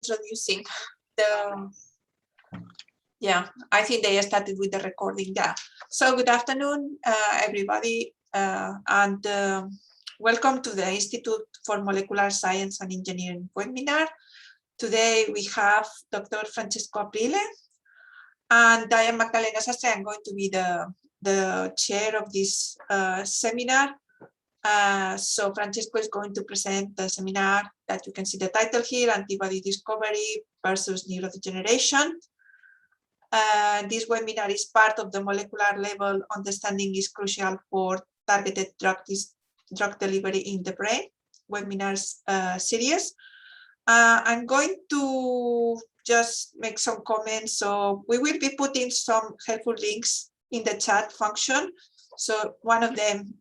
introducing the, yeah, I think they started with the recording. Yeah. So good afternoon, everybody, and welcome to the Institute for Molecular Science and Engineering webinar. Today we have Dr. Francesco Aprile, and I am Magdalena Sastre. I'm going to be the chair of this seminar. So Francesco is going to present the seminar that you can see the title here, Antibody Discovery versus Neurodegeneration. This webinar is part of the molecular level understanding is crucial for targeted drug delivery in the brain webinars series. I'm going to just make some comments. So we will be putting some helpful links in the chat function. So one of them,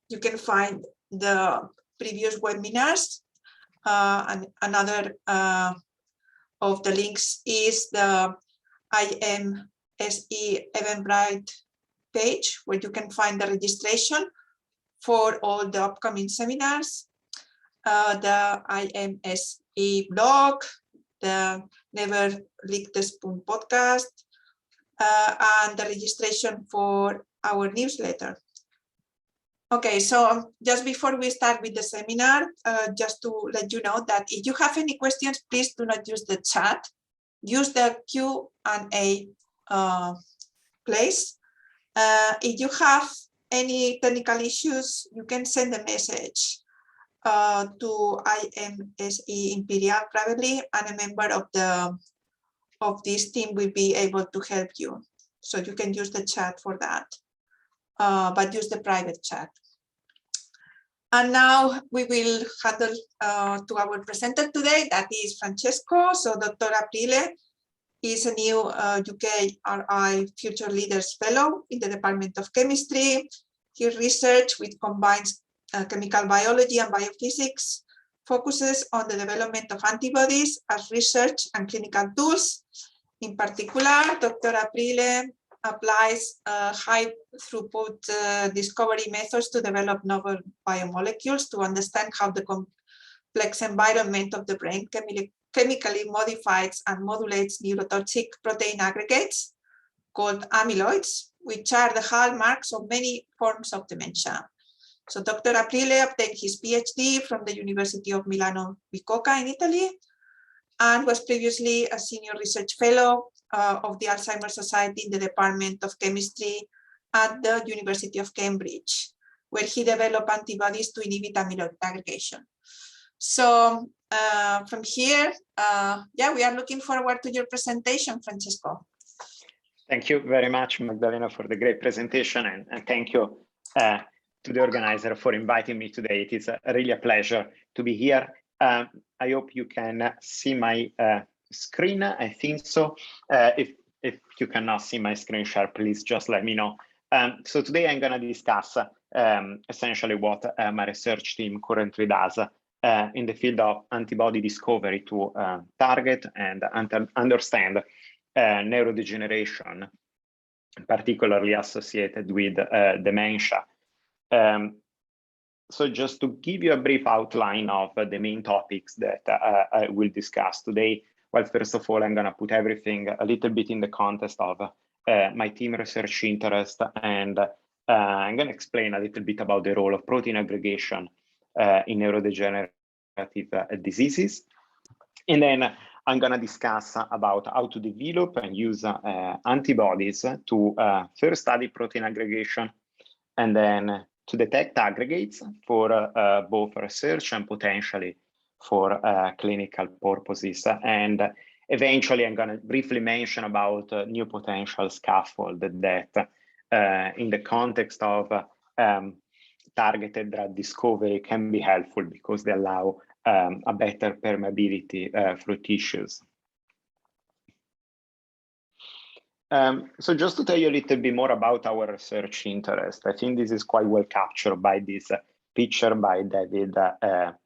you can find the previous webinars, and another of the links is the IMSE Eventbrite page, where you can find the registration for all the upcoming seminars, the IMSE blog, the Never Lick the Spoon podcast, and the registration for our newsletter. Okay, so just before we start with the seminar, just to let you know that if you have any questions, please do not use the chat. Use the Q&A place. If you have any technical issues, you can send a message to IMSE Imperial privately, and a member of this team will be able to help you. So you can use the chat for that, but use the private chat. And now we will handle to our presenter today, that is Francesco. So Dr. Aprile is a new UKRI Future Leaders Fellow in the Department of Chemistry. His research, which combines chemical biology and biophysics, focuses on the development of antibodies as research and clinical tools. In particular, Dr. Aprile applies high-throughput discovery methods to develop novel biomolecules to understand how the complex environment of the brain chemically modifies and modulates neurotoxic protein aggregates called amyloids, which are the hallmarks of many forms of dementia. So Dr. Aprile obtained his PhD from the University of Milano-Bicocca in Italy, and was previously a senior research fellow of the Alzheimer Society in the Department of Chemistry at the University of Cambridge, where he developed antibodies to inhibit amyloid aggregation. So from here, yeah, we are looking forward to your presentation, Francesco. Thank you very much, Magdalena, for the great presentation, and thank you to the organizer for inviting me today. It is really a pleasure to be here. I hope you can see my screen. I think so. If you cannot see my screen share, please just let me know. So today I'm going to discuss essentially what my research team currently does in the field of antibody discovery to target and understand neurodegeneration, particularly associated with dementia. So just to give you a brief outline of the main topics that I will discuss today. Well, first of all, I'm going to put everything a little bit in the context of my team research interest, and I'm going to explain a little bit about the role of protein aggregation in neurodegenerative diseases. And then I'm going to discuss about how to develop and use antibodies to first study protein aggregation, and then to detect aggregates for both research and potentially for clinical purposes. And eventually, I'm going to briefly mention about new potential scaffold that in the context of targeted drug discovery can be helpful because they allow a better permeability through tissues. So just to tell you a little bit more about our research interest, I think this is quite well captured by this picture by David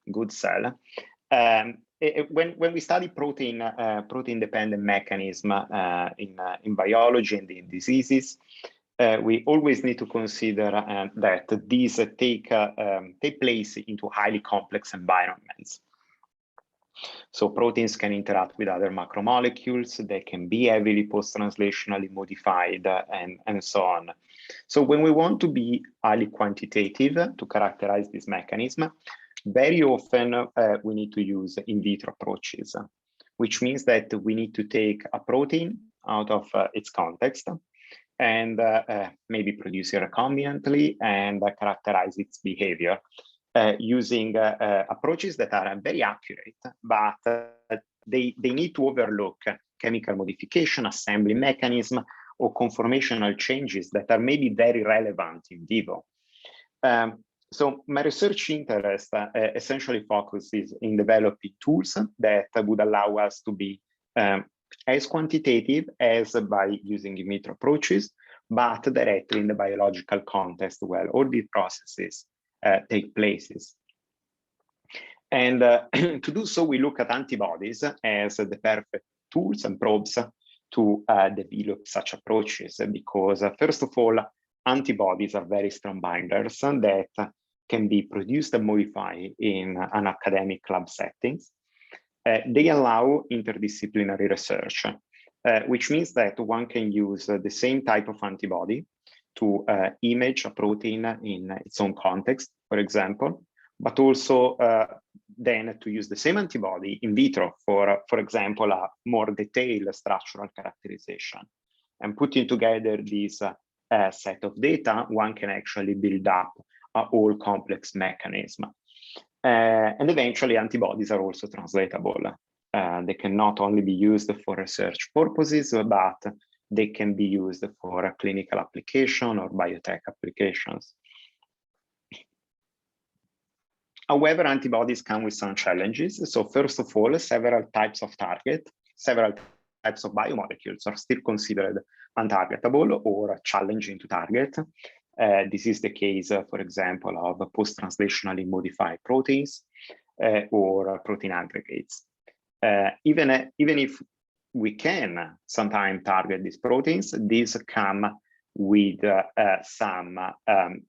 Goodsell. When we study protein-dependent mechanism in biology and in diseases, we always need to consider that these take place into highly complex environments. So proteins can interact with other macromolecules, they can be heavily post-translationally modified, and so on. So when we want to be highly quantitative to characterize this mechanism, very often we need to use in vitro approaches, which means that we need to take a protein out of its context and maybe produce it recombinantly and characterize its behavior using approaches that are very accurate, but they need to overlook chemical modification, assembly mechanism, or conformational changes that are maybe very relevant in vivo. So my research interest essentially focuses in developing tools that would allow us to be as quantitative as by using in vitro approaches, but directly in the biological context where all these processes take places. And to do so, we look at antibodies as the perfect tools and probes to develop such approaches, because first of all, antibodies are very strong binders that can be produced and modified in an academic lab settings. They allow interdisciplinary research, which means that one can use the same type of antibody to image a protein in its own context, for example, but also then to use the same antibody in vitro for example, a more detailed structural characterization. And putting together this set of data, one can actually build up a whole complex mechanism. And eventually antibodies are also translatable. They can not only be used for research purposes, but they can be used for clinical application or biotech applications. However, antibodies come with some challenges. So first of all, several types of target, several types of biomolecules are still considered untargetable or challenging to target. This is the case, for example, of post-translationally modified proteins or protein aggregates. Even if we can sometimes target these proteins, these come with some,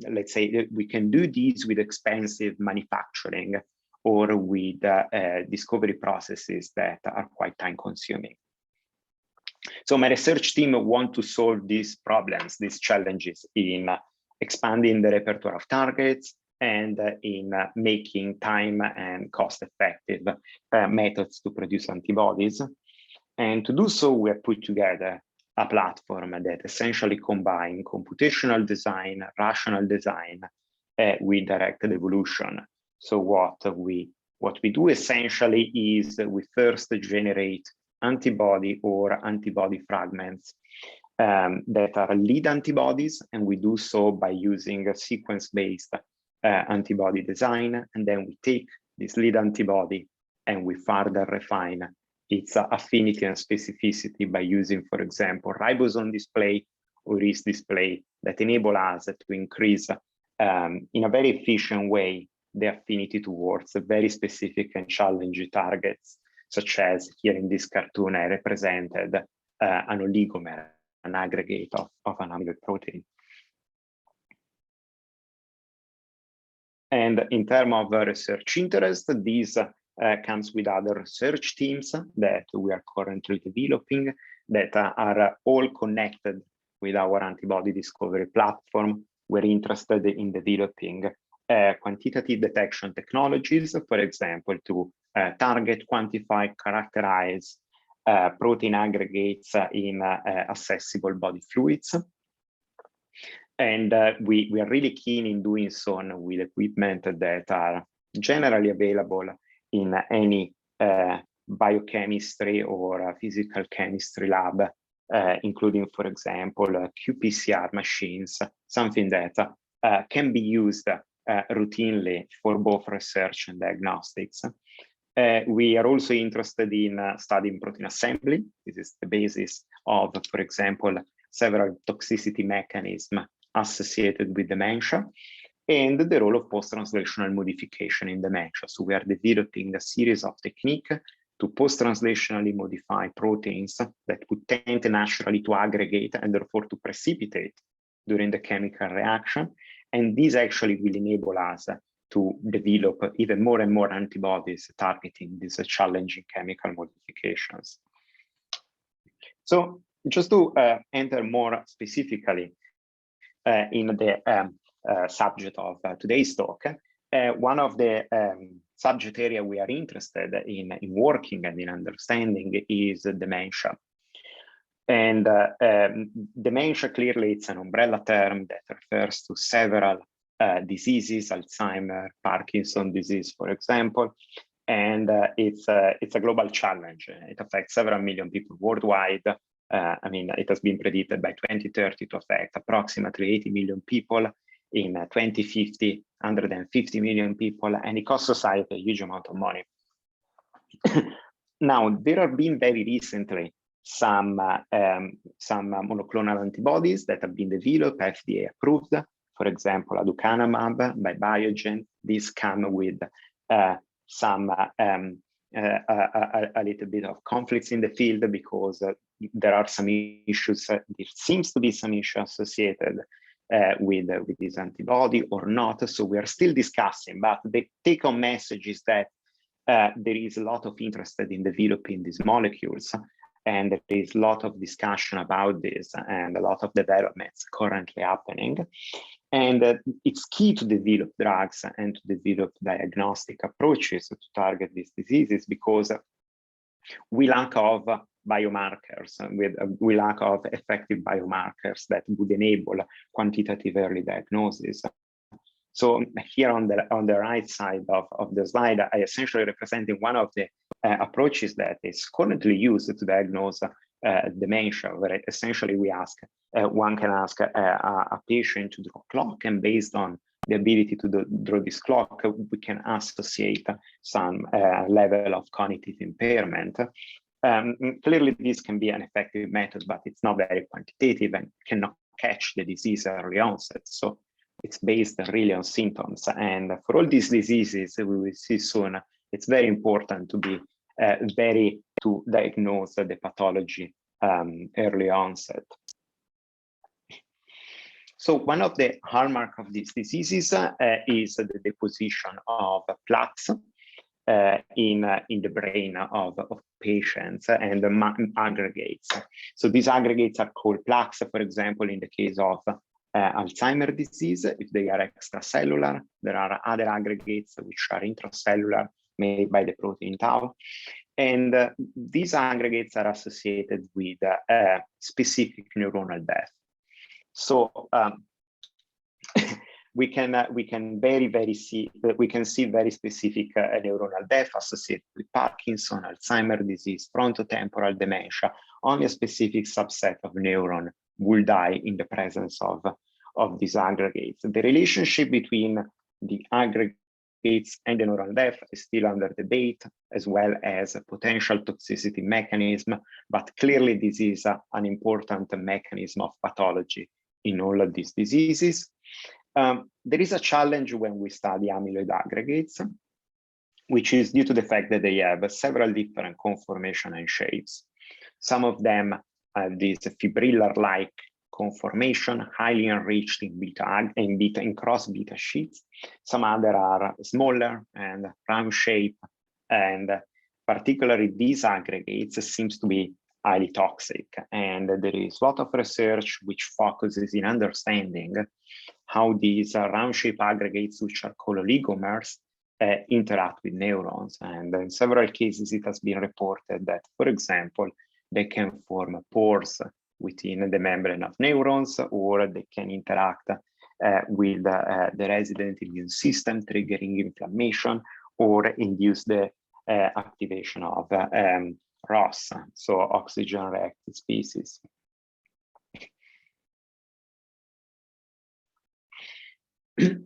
let's say, we can do these with expensive manufacturing or with discovery processes that are quite time-consuming. So my research team want to solve these problems, these challenges in expanding the repertoire of targets and in making time and cost-effective methods to produce antibodies. And to do so, we have put together a platform that essentially combines computational design, rational design with directed evolution. So what we do essentially is we first generate antibody or antibody fragments that are lead antibodies, and we do so by using a sequence-based antibody design, and then we take this lead antibody and we further refine its affinity and specificity by using, for example, ribosome display or RIS display that enable us to increase in a very efficient way the affinity towards very specific and challenging targets, such as here in this cartoon I represented an oligomer, an aggregate of an amyloid protein. And in terms of research interest, these comes with other research teams that we are currently developing that are all connected with our antibody discovery platform. We're interested in developing quantitative detection technologies, for example, to target, quantify, characterize protein aggregates in accessible body fluids. And we are really keen in doing so with equipment that are generally available in any biochemistry or physical chemistry lab, including, for example, qPCR machines, something that can be used routinely for both research and diagnostics. We are also interested in studying protein assembly. This is the basis of, for example, several toxicity mechanisms associated with dementia, and the role of post-translational modification in dementia. So we are developing a series of techniques to post-translationally modify proteins that would tend naturally to aggregate and therefore to precipitate during the chemical reaction. And this actually will enable us to develop even more and more antibodies targeting these challenging chemical modifications. So just to enter more specifically in the subject of today's talk, one of the subject area we are interested in working and in understanding is dementia. And dementia, clearly, it's an umbrella term that refers to several diseases, Alzheimer, Parkinson disease, for example. And it's a global challenge. It affects several million people worldwide. I mean, it has been predicted by 2030 to affect approximately 80 million people. In 2050, 150 million people, and it costs society a huge amount of money. Now, there have been very recently some monoclonal antibodies that have been developed, FDA approved. For example, aducanumab by Biogen. These come with a little bit of conflicts in the field because there are some issues. There seems to be some issue associated with this antibody or not. So we are still discussing, but the take-home message is that there is a lot of interest in developing these molecules, and there is a lot of discussion about this and a lot of developments currently happening. And it's key to develop drugs and to develop diagnostic approaches to target these diseases because we lack of biomarkers, we lack of effective biomarkers that would enable quantitative early diagnosis. So here on the right side of the slide, I essentially representing one of the approaches that is currently used to diagnose dementia, where essentially we ask, one can ask a patient to draw a clock, and based on the ability to draw this clock, we can associate some level of cognitive impairment. Clearly, this can be an effective method, but it's not very quantitative and cannot catch the disease early onset. So it's based really on symptoms. And for all these diseases, we will see soon, it's very important to be to diagnose the pathology early onset. So one of the hallmark of these diseases is the deposition of plaques in the brain of patients and aggregates. So these aggregates are called plaques, for example, in the case of Alzheimer disease, if they are extracellular. There are other aggregates which are intracellular, made by the protein tau. And these aggregates are associated with specific neuronal death. So we can see very specific neuronal death associated with Parkinson, Alzheimer disease, frontotemporal dementia. Only a specific subset of neuron will die in the presence of these aggregates. The relationship between the aggregates and the neuronal death is still under debate, as well as a potential toxicity mechanism, but clearly this is an important mechanism of pathology in all of these diseases. There is a challenge when we study amyloid aggregates, which is due to the fact that they have several different conformation and shapes. Some of them have this fibrillar-like conformation, highly enriched in cross beta sheets. Some other are smaller and round shape, and particularly these aggregates seems to be highly toxic. And there is a lot of research which focuses in understanding how these round shape aggregates, which are called oligomers, interact with neurons. And in several cases, it has been reported that, for example, they can form pores within the membrane of neurons, or they can interact with the resident immune system, triggering inflammation, or induce the activation of ROS, so oxygen-reactive species.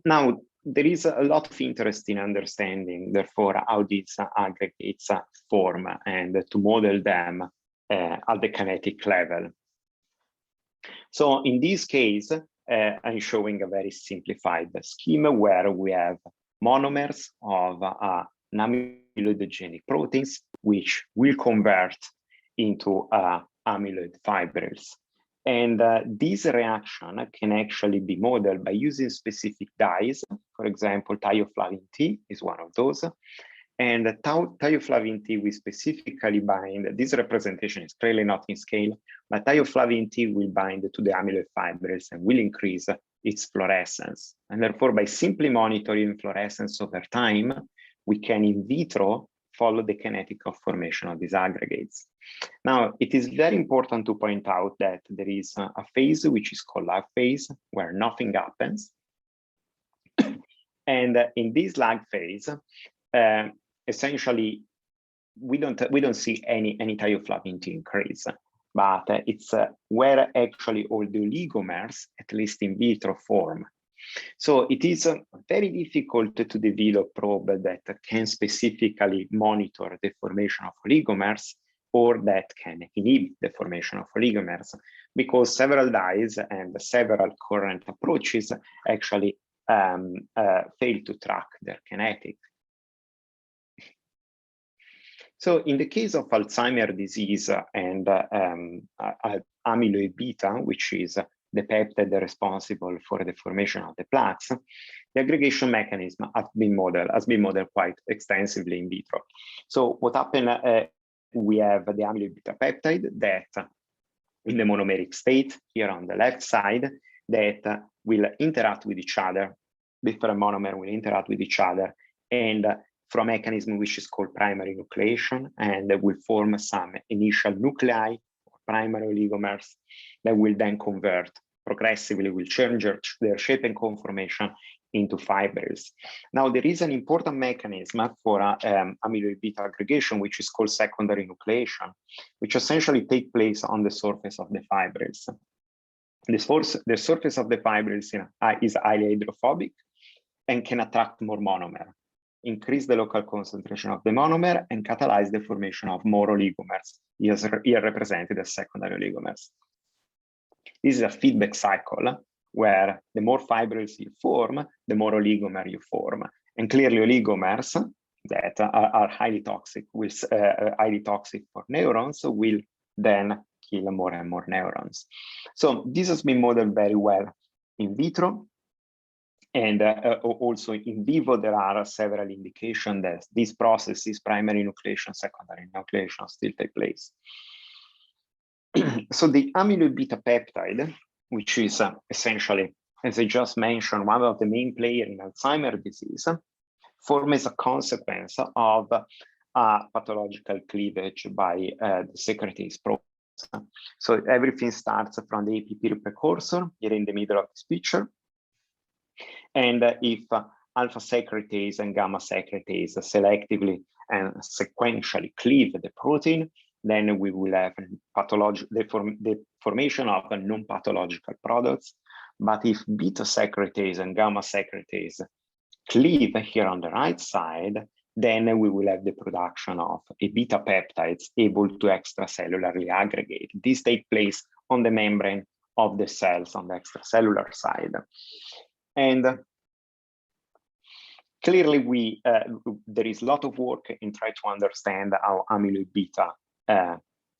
Now, there is a lot of interest in understanding, therefore, how these aggregates form and to model them at the kinetic level. So in this case, I'm showing a very simplified scheme where we have monomers of amyloidogenic proteins, which will convert into amyloid fibrils. And this reaction can actually be modeled by using specific dyes. For example, thioflavin T is one of those. And thioflavin T we specifically bind, this representation is clearly not in scale, but thioflavin T will bind to the amyloid fibrils and will increase its fluorescence. And therefore, by simply monitoring fluorescence over time, we can in vitro follow the kinetic of formation of these aggregates. Now, it is very important to point out that there is a phase which is called lag phase, where nothing happens. And in this lag phase, essentially, we don't see any thioflavin T increase, but it's where actually all the oligomers, at least in vitro, form. So it is very difficult to develop probe that can specifically monitor the formation of oligomers or that can inhibit the formation of oligomers, because several dyes and several current approaches actually fail to track their kinetic. So in the case of Alzheimer's disease and amyloid beta, which is the peptide responsible for the formation of the plaques, the aggregation mechanism has been modeled quite extensively in vitro. So what happened, we have the amyloid beta peptide that in the monomeric state here on the left side that will interact with each other. Different monomer will interact with each other and through a mechanism which is called primary nucleation, and that will form some initial nuclei or primary oligomers that will then convert progressively, will change their shape and conformation into fibrils. Now, there is an important mechanism for amyloid beta aggregation, which is called secondary nucleation, which essentially takes place on the surface of the fibrils. The surface of the fibrils is highly hydrophobic and can attract more monomer, increase the local concentration of the monomer, and catalyze the formation of more oligomers, here represented as secondary oligomers. This is a feedback cycle where the more fibrils you form, the more oligomer you form. And clearly oligomers that are highly toxic for neurons will then kill more and more neurons. So this has been modeled very well in vitro. And also in vivo, there are several indications that these processes, primary nucleation, secondary nucleation, still take place. So the amyloid beta peptide, which is essentially, as I just mentioned, one of the main players in Alzheimer's disease, forms as a consequence of pathological cleavage by the secretase proteins. So everything starts from the APP precursor here in the middle of this picture. And if alpha secretase and gamma secretase selectively and sequentially cleave the protein, then we will have the formation of non-pathological products. But if beta secretase and gamma secretase cleave here on the right side, then we will have the production of a beta peptides able to extracellularly aggregate. This takes place on the membrane of the cells on the extracellular side. And clearly, there is a lot of work in trying to understand how amyloid beta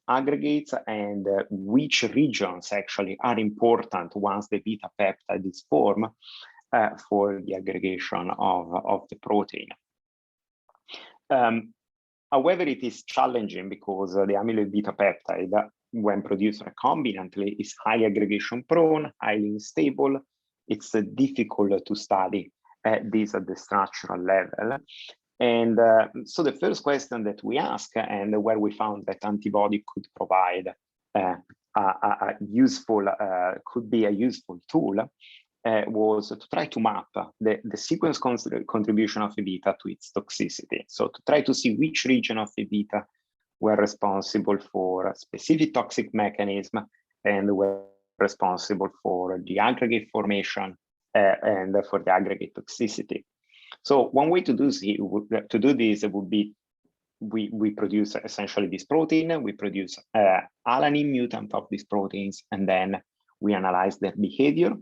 aggregates and which regions actually are important once the beta peptide is formed for the aggregation of the protein. However, it is challenging because the amyloid beta peptide, when produced recombinantly, is highly aggregation prone, highly unstable. It's difficult to study this at the structural level. And so the first question that we ask, and where we found that antibody could provide could be a useful tool, was to try to map the sequence contribution of the beta to its toxicity. So to try to see which region of the beta were responsible for a specific toxic mechanism and were responsible for the aggregate formation and for the aggregate toxicity. So one way to do this would be we produce essentially this protein, we produce alanine mutant of these proteins, and then we analyze their behavior.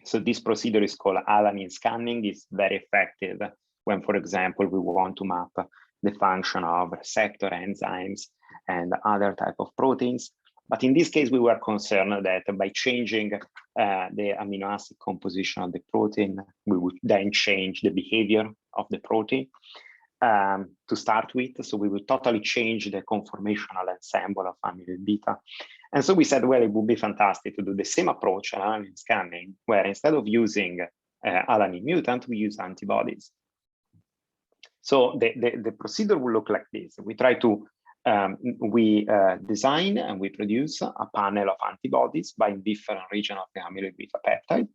So this procedure is called alanine scanning. It's very effective when, for example, we want to map the function of receptor enzymes and other type of proteins. But in this case, we were concerned that by changing the amino acid composition of the protein, we would then change the behavior of the protein to start with. So we would totally change the conformational ensemble of amyloid beta. And so we said, well, it would be fantastic to do the same approach in alanine scanning, where instead of using alanine mutant, we use antibodies. So the procedure will look like this. We try to design and we produce a panel of antibodies by different region of the amyloid beta peptide.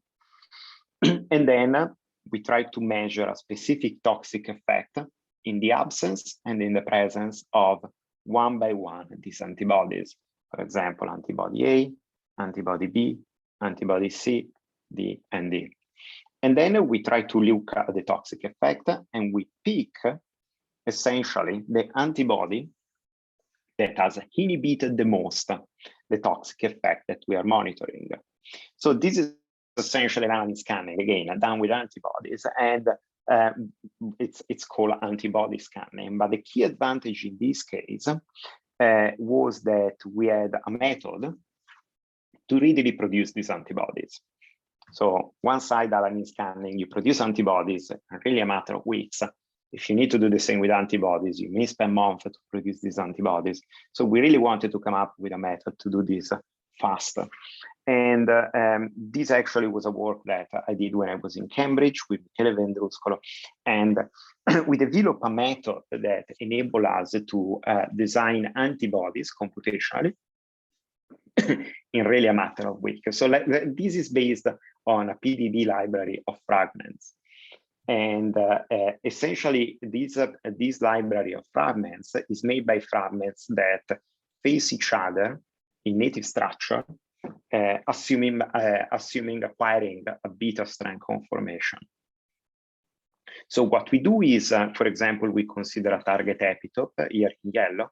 And then we try to measure a specific toxic effect in the absence and in the presence of one by one these antibodies. For example, antibody A, antibody B, antibody C, D, and D. And then we try to look at the toxic effect and we pick essentially the antibody that has inhibited the most the toxic effect that we are monitoring. So this is essentially alanine scanning, again, done with antibodies, and it's called antibody scanning. But the key advantage in this case was that we had a method to readily produce these antibodies. So one side, alanine scanning, you produce antibodies in really a matter of weeks. If you need to do the same with antibodies, you may spend months to produce these antibodies. So we really wanted to come up with a method to do this faster. And this actually was a work that I did when I was in Cambridge with Michele Vendruscolo. And we developed a method that enabled us to design antibodies computationally in really a matter of weeks. So this is based on a PDB library of fragments. And essentially, this library of fragments is made by fragments that face each other in native structure, assuming acquiring a beta strand conformation. So what we do is, for example, we consider a target epitope here in yellow,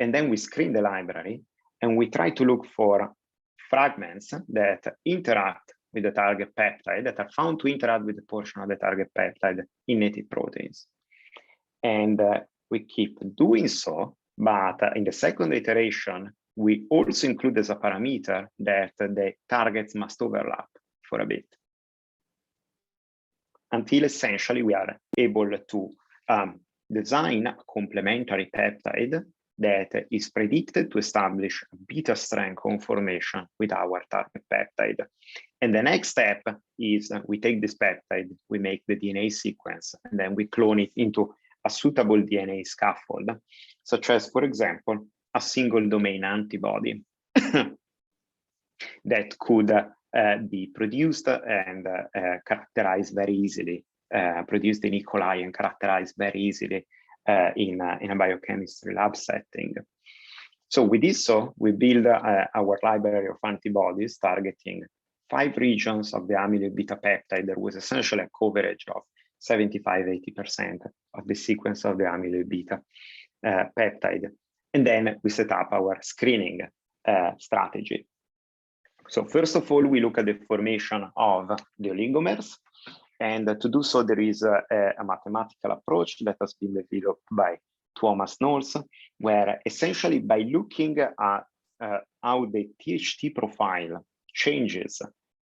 and then we screen the library, and we try to look for fragments that interact with the target peptide, that are found to interact with the portion of the target peptide in native proteins. And we keep doing so, but in the second iteration, we also include as a parameter that the targets must overlap for a bit, until essentially we are able to design a complementary peptide that is predicted to establish a beta strand conformation with our target peptide. And the next step is we take this peptide, we make the DNA sequence, and then we clone it into a suitable DNA scaffold, such as, for example, a single domain antibody that could be produced and characterized very easily, produced in E. coli and characterized very easily in a biochemistry lab setting. So with this, we build our library of antibodies targeting 5 regions of the amyloid beta peptide. There was essentially a coverage of 75–80% of the sequence of the amyloid beta peptide. And then we set up our screening strategy. So first of all, we look at the formation of the oligomers. And to do so, there is a mathematical approach that has been developed by Thomas Knowles, where essentially by looking at how the THT profile changes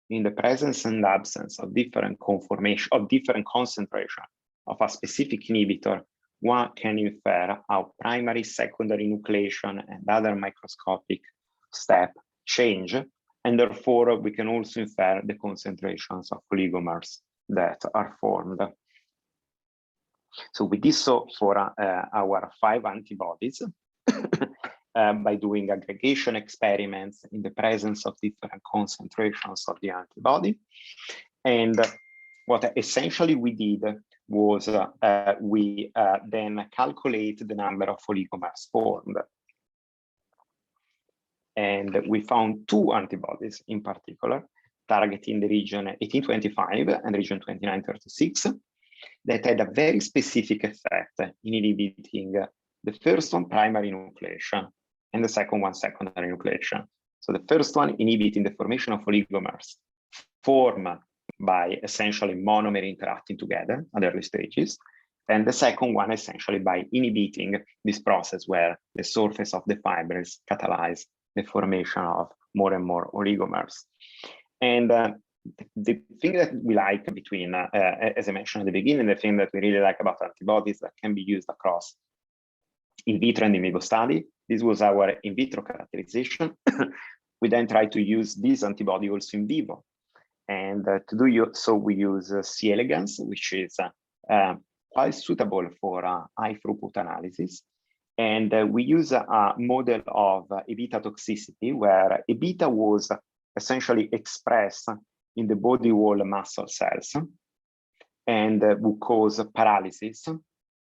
in the presence and absence of different conformation, of different concentration of a specific inhibitor, one can infer how primary, secondary nucleation and other microscopic steps change. And therefore, we can also infer the concentrations of oligomers that are formed. So we did so for our 5 antibodies by doing aggregation experiments in the presence of different concentrations of the antibody. And what essentially we did was we then calculate the number of oligomers formed. And we found 2 antibodies in particular, targeting the region 1825 and region 2936, that had a very specific effect in inhibiting the first one, primary nucleation, and the second one, secondary nucleation. So the first one inhibiting the formation of oligomers formed by essentially monomer interacting together at early stages, and the second one essentially by inhibiting this process where the surface of the fibrils catalyze the formation of more and more oligomers. And the thing that we like between, as I mentioned at the beginning, the thing that we really like about antibodies that can be used across in vitro and in vivo study. This was our in vitro characterization. We then try to use this antibody also in vivo. And to do so, we use C. elegans, which is quite suitable for high throughput analysis. And we use a model of A-beta toxicity, where A-beta was essentially expressed in the body wall muscle cells and would cause paralysis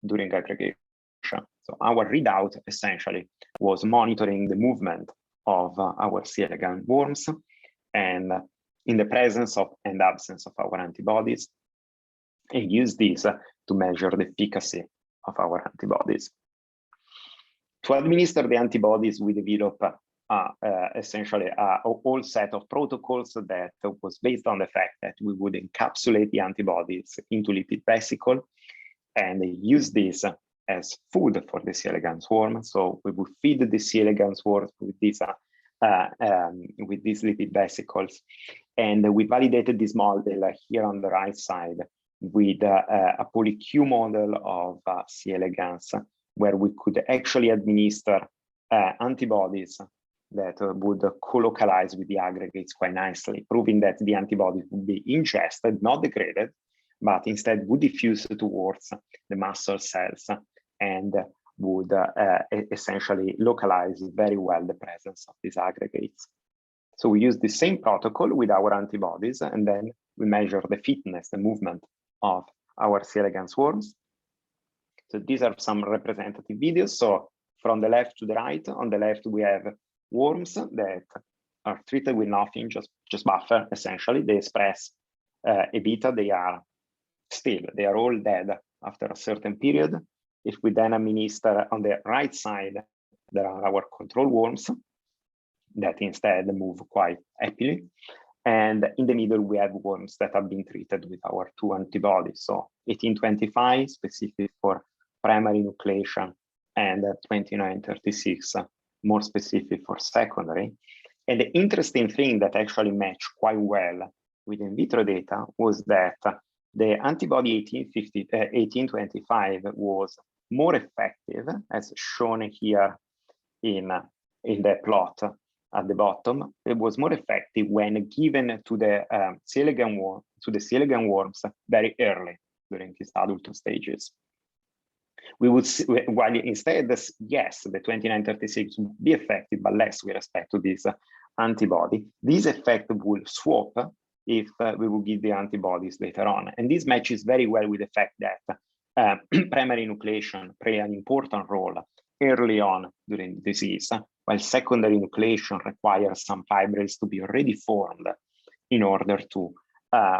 during aggregation. So our readout essentially was monitoring the movement of our C. elegans worms, and in the presence of and absence of our antibodies, and use this to measure the efficacy of our antibodies. To administer the antibodies, we developed essentially a whole set of protocols that was based on the fact that we would encapsulate the antibodies into lipid vesicle and use this as food for the C. elegans worm. So we would feed the C. elegans worm with these lipid vesicles, and we validated this model here on the right side with a polyQ model of C. elegans, where we could actually administer antibodies that would co-localize with the aggregates quite nicely, proving that the antibodies would be ingested, not degraded, but instead would diffuse towards the muscle cells and would essentially localize very well the presence of these aggregates. So we use the same protocol with our antibodies, and then we measure the fitness, the movement of our C. elegans worms. So these are some representative videos. So from the left to the right, on the left, we have worms that are treated with nothing, just buffer, essentially. They express A-beta, they are all dead after a certain period. If we then administer on the right side, there are our control worms that instead move quite happily. And in the middle, we have worms that have been treated with our two antibodies. So 1825, specific for primary nucleation, and 2936, more specific for secondary. And the interesting thing that actually matched quite well with in vitro data was that the antibody 1825 was more effective, as shown here in the plot at the bottom. It was more effective when given to the C. elegans worms very early during his adult stages. We would see, while instead, yes, the 2936 would be effective, but less with respect to this antibody. This effect will swap if we will give the antibodies later on. And this matches very well with the fact that primary nucleation plays an important role early on during the disease, while secondary nucleation requires some fibrils to be already formed in order to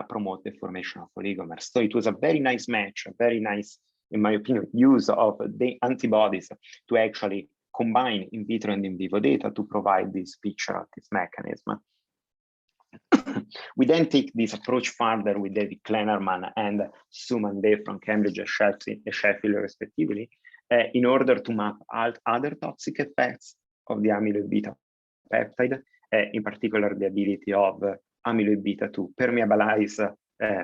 promote the formation of oligomers. So it was a very nice match, a very nice, in my opinion, use of the antibodies to actually combine in vitro and in vivo data to provide this picture of this mechanism. We then take this approach further with David Kleinerman and Suman Dev from Cambridge and Sheffield, respectively, in order to map out other toxic effects of the amyloid beta peptide, in particular the ability of amyloid beta to permeabilize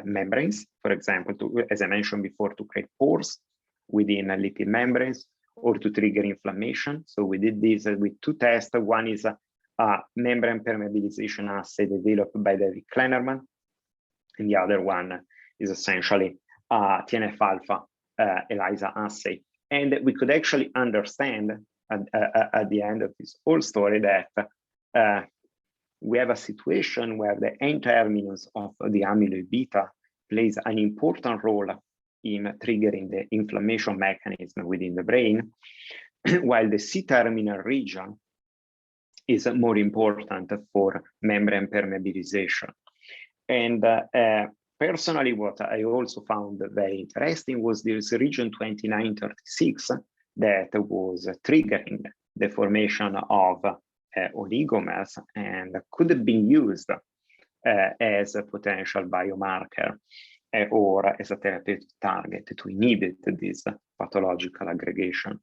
membranes, for example, as I mentioned before, to create pores within lipid membranes or to trigger inflammation. So we did this with two tests. One is a membrane permeabilization assay developed by David Kleinerman, and the other one is essentially a TNF-alpha ELISA assay. And we could actually understand at the end of this whole story that we have a situation where the N-terminus of the amyloid beta plays an important role in triggering the inflammation mechanism within the brain, while the C-terminal region is more important for membrane permeabilization. And personally, what I also found very interesting was this region 2936 that was triggering the formation of oligomers and could have been used as a potential biomarker or as a therapeutic target to inhibit this pathological aggregation.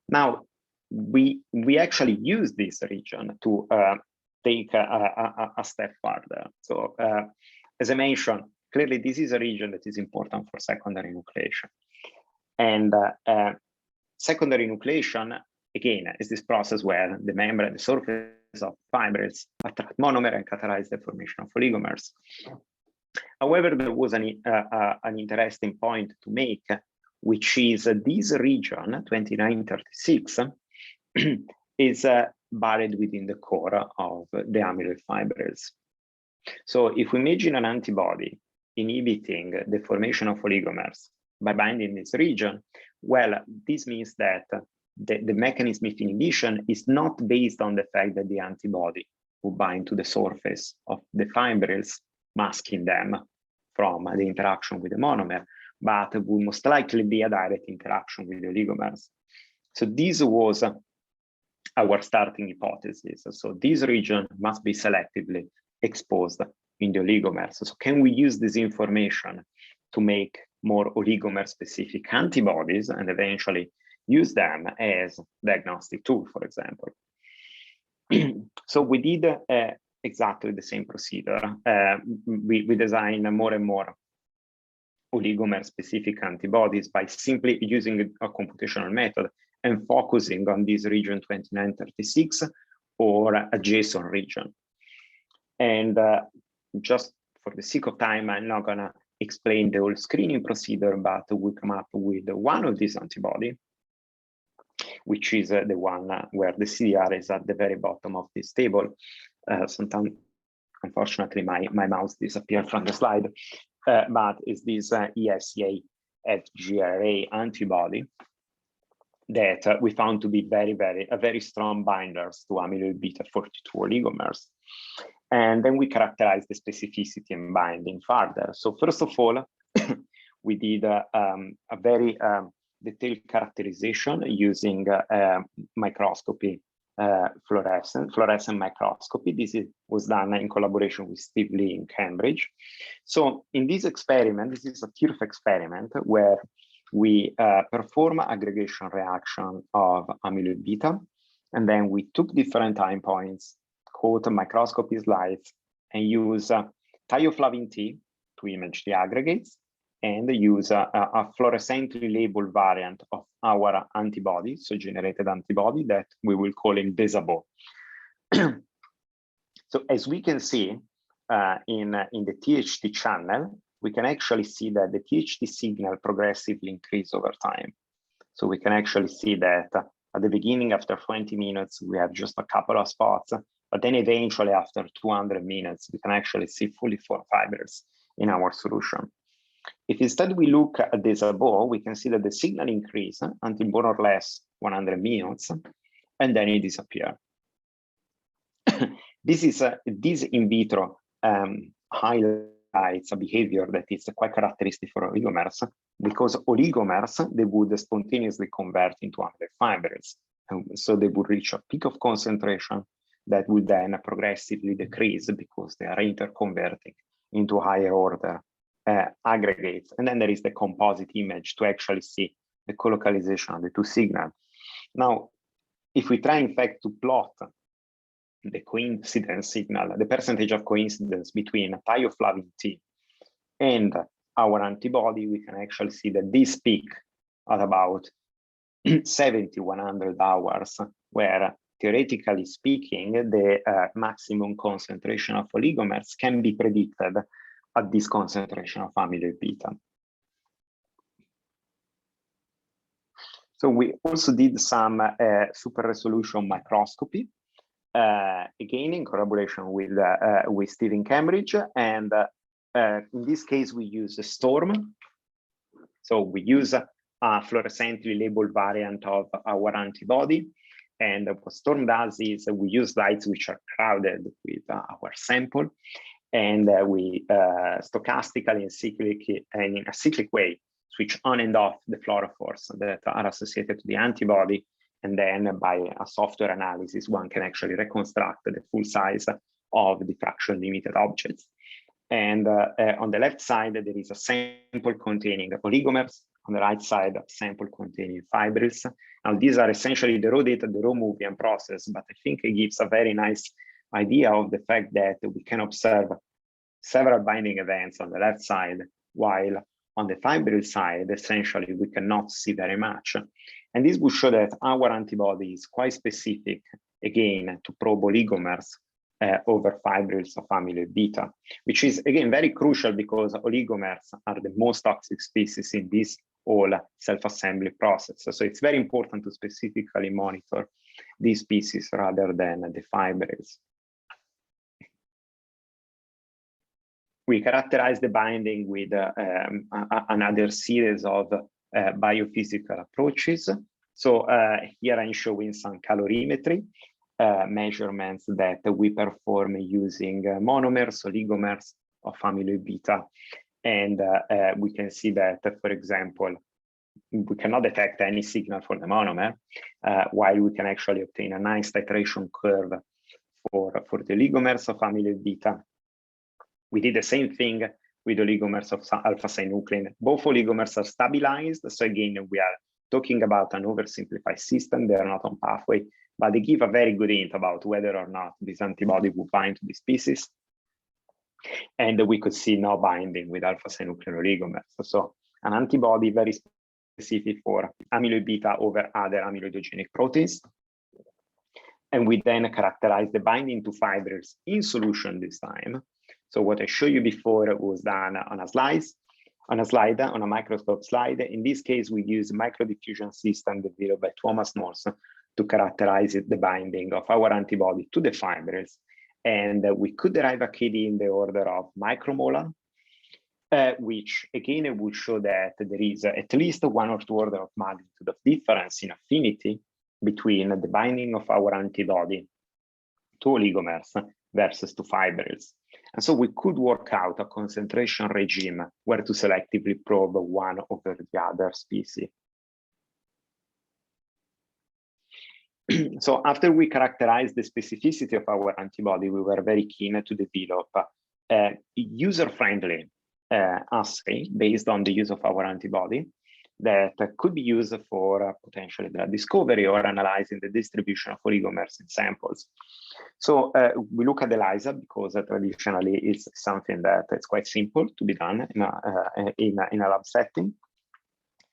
Now, we actually use this region to take a step further. So as I mentioned, clearly this is a region that is important for secondary nucleation. And secondary nucleation, again, is this process where the membrane, the surface of fibrils attract monomer and catalyze the formation of oligomers. However, there was an interesting point to make, which is this region, 2936, is buried within the core of the amyloid fibrils. So if we imagine an antibody inhibiting the formation of oligomers by binding this region, well, this means that the mechanism of inhibition is not based on the fact that the antibody will bind to the surface of the fibrils, masking them from the interaction with the monomer, but will most likely be a direct interaction with the oligomers. So this was our starting hypothesis. So this region must be selectively exposed in the oligomers. So can we use this information to make more oligomer-specific antibodies and eventually use them as diagnostic tool, for example? So we did exactly the same procedure. We designed more and more oligomer-specific antibodies by simply using a computational method and focusing on this region 2936 or a JSON region. And just for the sake of time, I'm not gonna explain the whole screening procedure, but we come up with one of these antibody, which is the one where the CDR is at the very bottom of this table. Sometimes, unfortunately, my mouse disappeared from the slide, but it's this ESCA FGRA antibody that we found to be very strong binders to amyloid beta 42 oligomers. And then we characterize the specificity and binding further. So first of all, we did a very detailed characterization using microscopy, fluorescent microscopy. This was done in collaboration with Steve Lee in Cambridge. So in this experiment, this is a TIRF experiment where we perform aggregation reaction of amyloid beta, and then we took different time points, caught microscopy slides, and use thioflavin T to image the aggregates, and use a fluorescently labeled variant of our antibody, so generated antibody that we will call in Desabo. So as we can see in the THT channel, we can actually see that the THT signal progressively increases over time. So we can actually see that at the beginning, after 20 minutes, we have just a couple of spots, but then eventually after 200 minutes, we can actually see fully formed fibers in our solution. If instead we look at this above, we can see that the signal increase until more or less 100 minutes, and then it disappears. This in vitro highlights a behavior that is quite characteristic for oligomers, because oligomers, they would spontaneously convert into amyloid fibrils. And so they would reach a peak of concentration that would then progressively decrease because they are interconverting into higher order aggregates. And then there is the composite image to actually see the colocalization of the two signals. Now, if we try in fact to plot the coincidence signal, the percentage of coincidence between thioflavin T and our antibody, we can actually see that this peak at about 70-100 hours, where theoretically speaking, the maximum concentration of oligomers can be predicted at this concentration of amyloid beta. So we also did some super resolution microscopy, again in collaboration with Steve in Cambridge, and in this case we use a STORM. So we use a fluorescently labeled variant of our antibody, and what STORM does is we use lights which are crowded with our sample, and we stochastically and in a cyclic way switch on and off the fluorophores that are associated to the antibody. And then by a software analysis, one can actually reconstruct the full size of the diffraction limited objects. And on the left side, there is a sample containing oligomers, on the right side, sample containing fibrils. Now, these are essentially the raw data, the raw movie and process, but I think it gives a very nice idea of the fact that we can observe several binding events on the left side, while on the fibril side, essentially, we cannot see very much. And this will show that our antibody is quite specific, again, to probe oligomers over fibrils of amyloid beta, which is, again, very crucial because oligomers are the most toxic species in this whole self-assembly process. So it's very important to specifically monitor these species rather than the fibrils. We characterize the binding with another series of biophysical approaches. So here I'm showing some calorimetry measurements that we perform using monomers, oligomers of amyloid beta. And we can see that, for example, we cannot detect any signal for the monomer, while we can actually obtain a nice titration curve for the oligomers of amyloid beta. We did the same thing with oligomers of alpha-synuclein. Both oligomers are stabilized. So again, we are talking about an oversimplified system. They are not on pathway, but they give a very good hint about whether or not this antibody will bind to the species. And we could see no binding with alpha-synuclein oligomers. So an antibody very specific for amyloid beta over other amyloidogenic proteins. And we then characterize the binding to fibrils in solution this time. So what I showed you before was done on a slide, on a microscope slide. In this case, we use microdiffusion system developed by Thomas Morse to characterize the binding of our antibody to the fibrils. And we could derive a KD in the order of micromolar, which again would show that there is at least 1 or 2 orders of magnitude of difference in affinity between the binding of our antibody to oligomers versus to fibrils. And so we could work out a concentration regime where to selectively probe one over the other species. So after we characterized the specificity of our antibody, we were very keen to develop a user-friendly assay based on the use of our antibody that could be used for potentially the discovery or analyzing the distribution of oligomers in samples. So we look at ELISA because traditionally it's something that is quite simple to be done in a lab setting.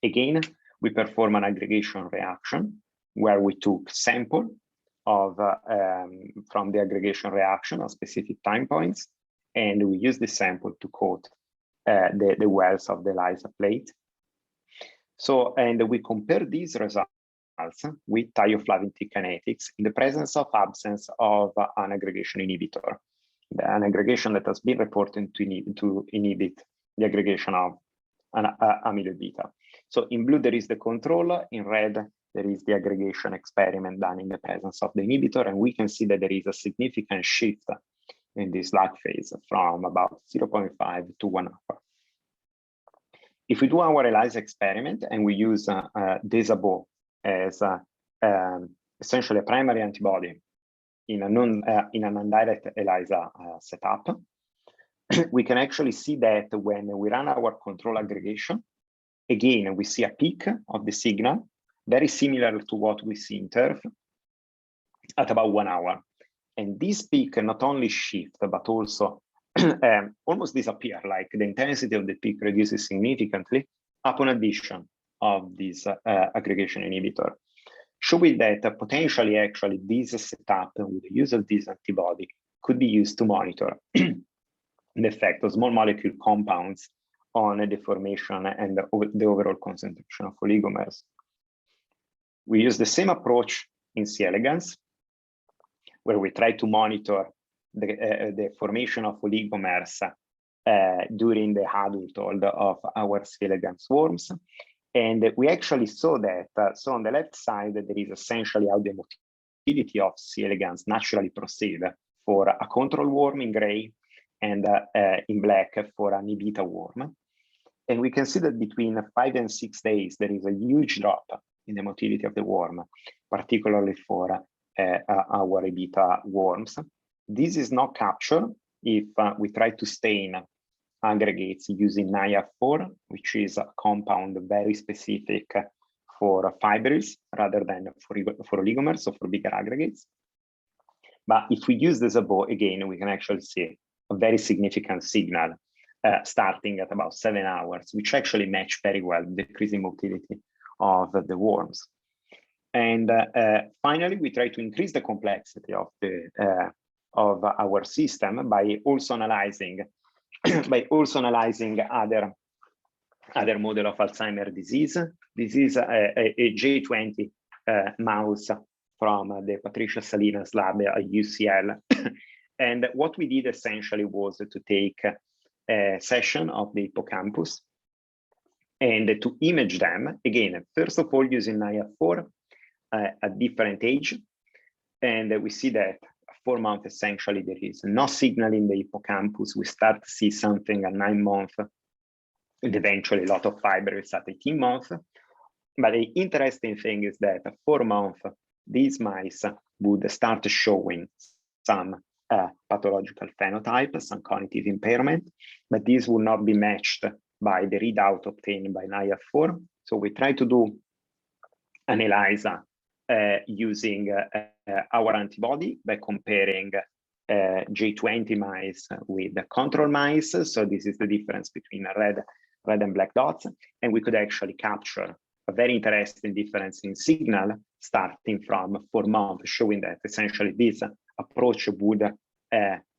Again, we perform an aggregation reaction where we took sample of from the aggregation reaction at specific time points, and we use the sample to coat the wells of the ELISA plate. So, and we compare these results with thioflavin T kinetics in the presence of absence of an aggregation inhibitor, an aggregation that has been reported to inhibit the aggregation of an amyloid beta. So in blue, there is the control. In red, there is the aggregation experiment done in the presence of the inhibitor. And we can see that there is a significant shift in this lag phase from about 0.5 to 1 hour. If we do our ELISA experiment and we use Desabo as essentially a primary antibody in an indirect ELISA setup, we can actually see that when we run our control aggregation, again, we see a peak of the signal, very similar to what we see in TERF at about 1 hour. And this peak not only shift, but also almost disappear, like the intensity of the peak reduces significantly upon addition of this aggregation inhibitor, showing that potentially actually this setup with the use of this antibody could be used to monitor the effect of small molecule compounds on the formation and the overall concentration of oligomers. We use the same approach in C. elegans, where we try to monitor the formation of oligomers during the adulthood of our C. elegans worms. And we actually saw that, so on the left side, there is essentially how the motility of C. elegans naturally proceed for a control worm in gray and in black for an E-beta worm. And we can see that between 5 and 6 days, there is a huge drop in the motility of the worm, particularly for our E-beta worms. This is not captured if we try to stain aggregates using NIA4, which is a compound very specific for fibrils rather than for oligomers, so for bigger aggregates. But if we use this above, again, we can actually see a very significant signal starting at about 7 hours, which actually match very well the decreasing motility of the worms. And finally, we try to increase the complexity of the of our system by also analyzing other model of Alzheimer's disease. This is a J20 mouse from the Patricia Salinas lab at UCL. And what we did essentially was to take a section of the hippocampus and to image them, again, first of all, using NIA4 at different age. And we see that 4 months, essentially, there is no signal in the hippocampus. We start to see something at 9 months, and eventually a lot of fibrils at 18 months. But the interesting thing is that at 4 months, these mice would start showing some pathological phenotype, some cognitive impairment, but these will not be matched by the readout obtained by NIA4. So we try to do an ELISA using our antibody by comparing J20 mice with the control mice. So this is the difference between red and black dots. And we could actually capture a very interesting difference in signal starting from 4 months, showing that essentially this approach would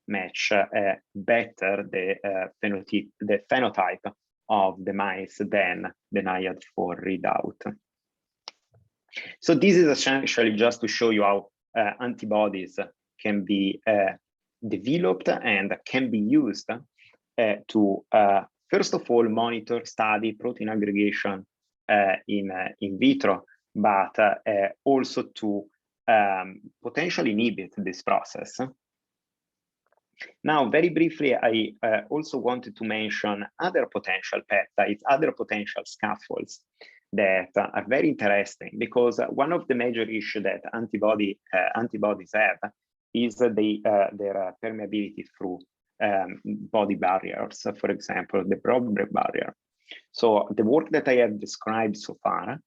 match better the phenotype of the mice than the NIA4 readout. So this is essentially just to show you how antibodies can be developed and can be used to, first of all, monitor, study protein aggregation in vitro, but also to potentially inhibit this process. Now, very briefly, I also wanted to mention other potential peptides, other potential scaffolds that are very interesting, because one of the major issues that antibodies have is their permeability through body barriers, for example, the blood-brain barrier. So the work that I have described so far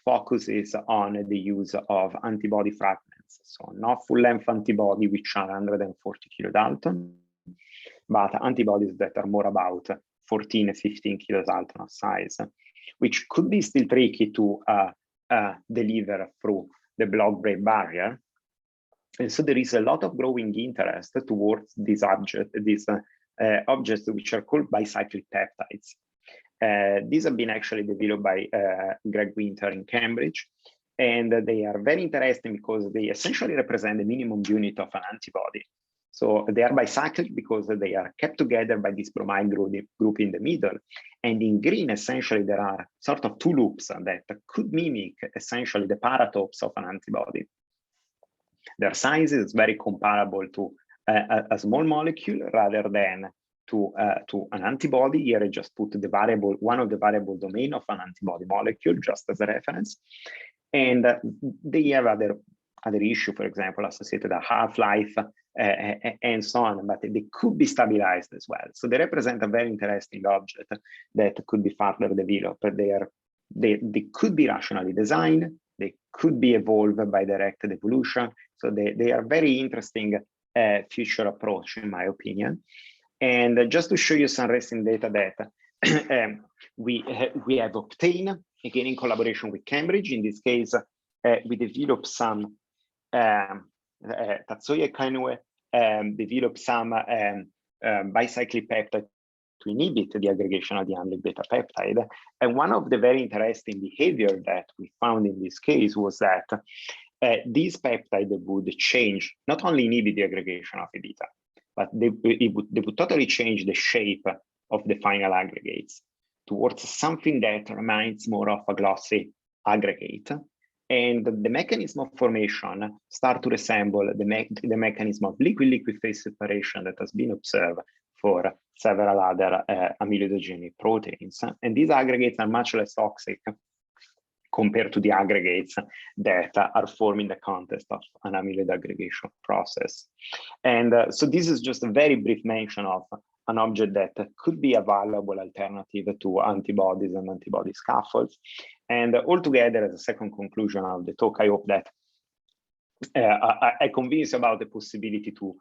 focuses on the use of antibody fragments, so not full-length antibody, which are 140 kilodalton, but antibodies that are more about 14, 15 kilodalton of size, which could be still tricky to deliver through the blood-brain barrier. And so there is a lot of growing interest towards these objects which are called bicyclic peptides. These have been actually developed by Greg Winter in Cambridge, and they are very interesting because they essentially represent the minimum unit of an antibody. So they are bicyclic because they are kept together by this bromide group in the middle. And in green, essentially, there are sort of 2 loops that could mimic essentially the paratopes of an antibody. Their size is very comparable to a small molecule rather than to an antibody. Here I just put the variable, one of the variable domain of an antibody molecule, just as a reference. And they have other issue, for example, associated with half-life and so on, but they could be stabilized as well. So they represent a very interesting object that could be further developed. They could be rationally designed. They could be evolved by directed evolution. So they are very interesting future approach, in my opinion. And just to show you some recent data that we have obtained, again in collaboration with Cambridge. In this case, we developed some Tatsuya Kanue developed some bicyclic peptide to inhibit the aggregation of the amyloid beta peptide. And one of the very interesting behavior that we found in this case was that these peptides would change, not only inhibit the aggregation of the beta, but they would totally change the shape of the final aggregates towards something that reminds more of a glossy aggregate. And the mechanism of formation start to resemble the mechanism of liquid-liquid phase separation that has been observed for several other amyloidogenic proteins. And these aggregates are much less toxic compared to the aggregates that are formed in the context of an amyloid aggregation process. And so this is just a very brief mention of an object that could be a valuable alternative to antibodies and antibody scaffolds. And altogether, as a second conclusion of the talk, I hope that I convince about the possibility to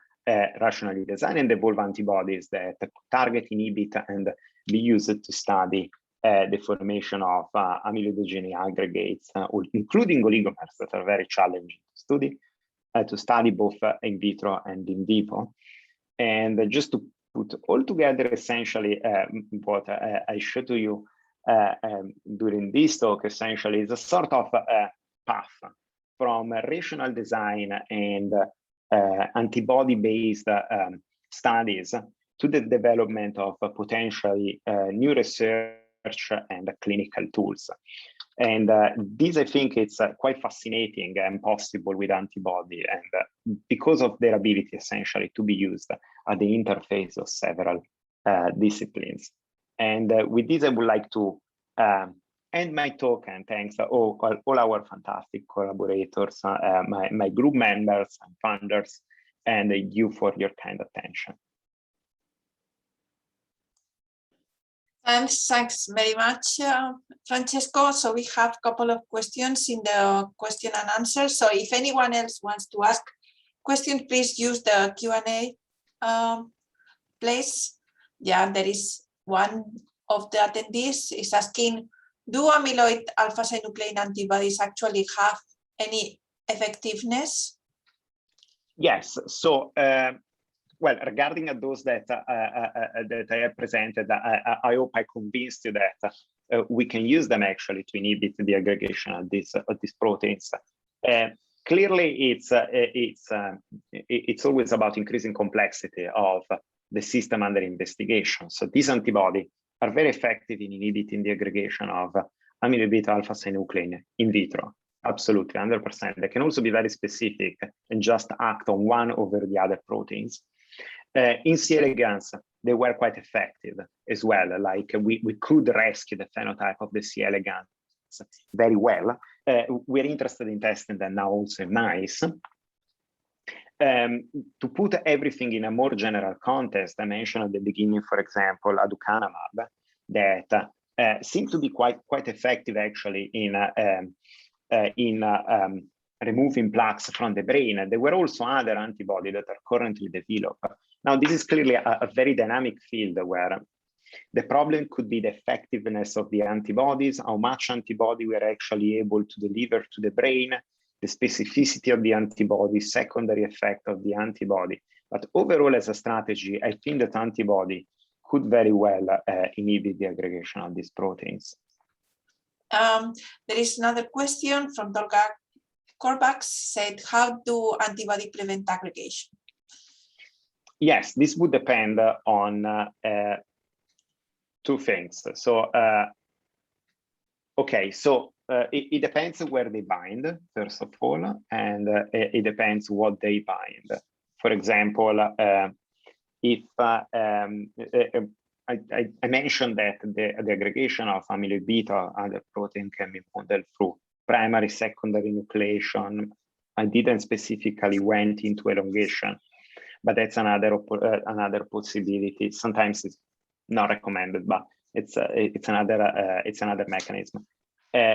rationally design and evolve antibodies that target, inhibit, and be used to study the formation of amyloidogenic aggregates, including oligomers that are very challenging to study both in vitro and in vivo. And just to put all together, essentially, what I showed to you during this talk, essentially, is a sort of path from rational design and antibody-based studies to the development of potentially new research and clinical tools. And this, I think, it's quite fascinating and possible with antibody, and because of their ability, essentially, to be used at the interface of several disciplines. And with this, I would like to end my talk, and thanks to all our fantastic collaborators, my group members and funders, and you for your kind attention. Thanks very much, Francesco. So we have a couple of questions in the question and answer. So if anyone else wants to ask questions, please use the Q&A place. Yeah, there is one of the attendees is asking, do amyloid alpha-synuclein antibodies actually have any effectiveness? Yes. So, well, regarding those that I have presented, I hope I convinced you that we can use them actually to inhibit the aggregation of these proteins. Clearly, it's always about increasing complexity of the system under investigation. So these antibodies are very effective in inhibiting the aggregation of amyloid beta alpha-synuclein in vitro. Absolutely, 100%. They can also be very specific and just act on one over the other proteins. In C. elegans, they were quite effective as well. Like we could rescue the phenotype of the C. elegans very well. We're interested in testing them now also in mice. To put everything in a more general context, I mentioned at the beginning, for example, aducanumab, that seem to be quite effective actually in removing plaques from the brain. There were also other antibodies that are currently developed. Now, this is clearly a very dynamic field where the problem could be the effectiveness of the antibodies, how much antibody we are actually able to deliver to the brain, the specificity of the antibody, secondary effect of the antibody. But overall, as a strategy, I think that antibody could very well inhibit the aggregation of these proteins. There is another question from Dolga Korvax, said, how do antibody prevent aggregation? Yes, this would depend on two things. So, okay, so it depends where they bind, first of all, and it depends what they bind. For example, if I mentioned that the aggregation of amyloid beta and the protein can be modeled through primary, secondary nucleation. I didn't specifically went into elongation, but that's another possibility. Sometimes it's not recommended, but it's another mechanism.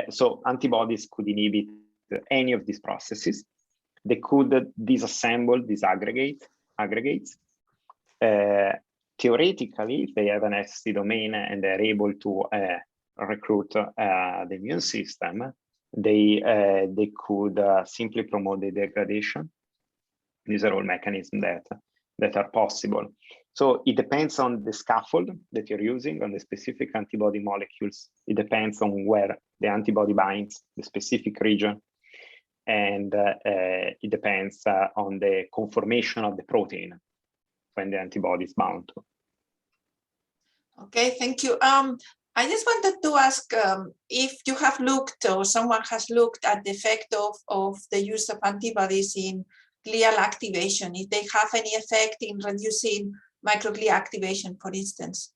So antibodies could inhibit any of these processes. They could disassemble these aggregates. Theoretically, if they have an SC domain and they're able to recruit the immune system, they could simply promote the degradation. These are all mechanisms that are possible. So it depends on the scaffold that you're using, on the specific antibody molecules. It depends on where the antibody binds, the specific region. And it depends on the conformation of the protein when the antibody is bound to. Okay, thank you. I just wanted to ask if you have looked or someone has looked at the effect of the use of antibodies in glial activation, if they have any effect in reducing microglia activation, for instance.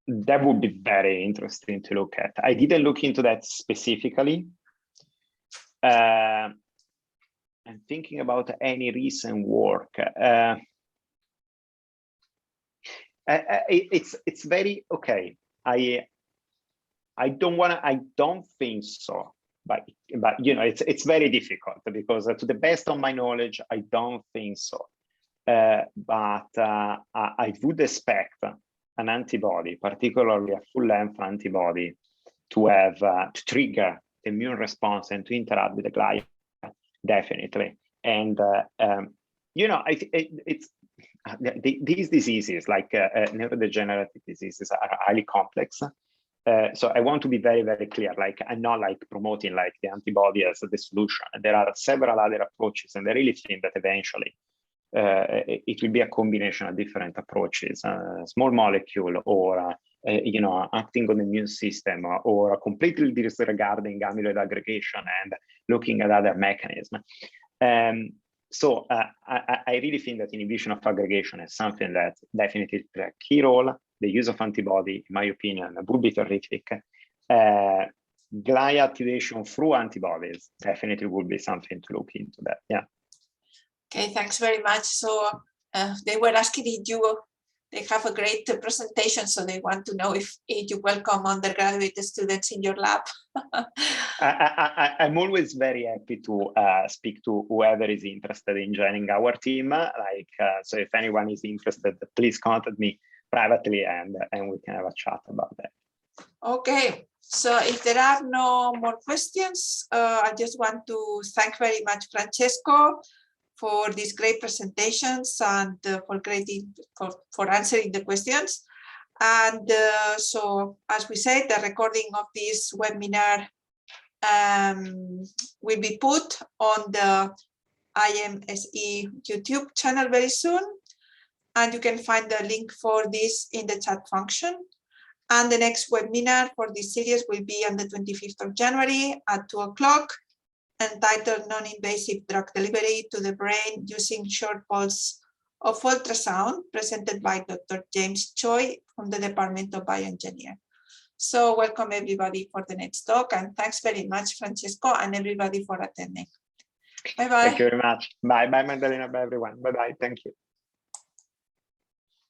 that would be very interesting to look at. I didn't look into that specifically. I'm thinking about any recent work. It's very okay. I don't think so. But you know, it's very difficult because to the best of my knowledge, I don't think so. But I would expect an antibody, particularly a full-length antibody, to have to trigger the immune response and to interact with the glia, definitely. And you know, these diseases, like neurodegenerative diseases, are highly complex. So I want to be very, very clear. Like, I'm not like promoting like the antibody as the solution. There are several other approaches, and I really think that eventually it will be a combination of different approaches, small molecule, or you know, acting on the immune system, or completely disregarding amyloid aggregation and looking at other mechanisms. So I really think that inhibition of aggregation is something that definitely plays a key role. The use of antibody, in my opinion, would be terrific. Glia activation through antibodies definitely would be something to look into that. Yeah. Okay, thanks very much. So they were asking if they have a great presentation, so they want to know if you welcome undergraduate students in your lab. I'm always very happy to speak to whoever is interested in joining our team. So if anyone is interested, please contact me privately, and we can have a chat about that. Okay, so if there are no more questions, I just want to thank very much Francesco for these great presentations and for answering the questions. And so, as we said, the recording of this webinar will be put on the IMSE YouTube channel very soon. And you can find the link for this in the chat function. And the next webinar for this series will be on the 25th of January at 2 o'clock, entitled Non-Invasive Drug Delivery to the Brain Using Short Pulse of Ultrasound, presented by Dr. James Choi from the Department of Bioengineering. So welcome everybody for the next talk, and thanks very much, Francesco, and everybody for attending. Bye-bye. Thank you very much. Bye, Magdalena. Bye, everyone. Bye-bye. Thank you.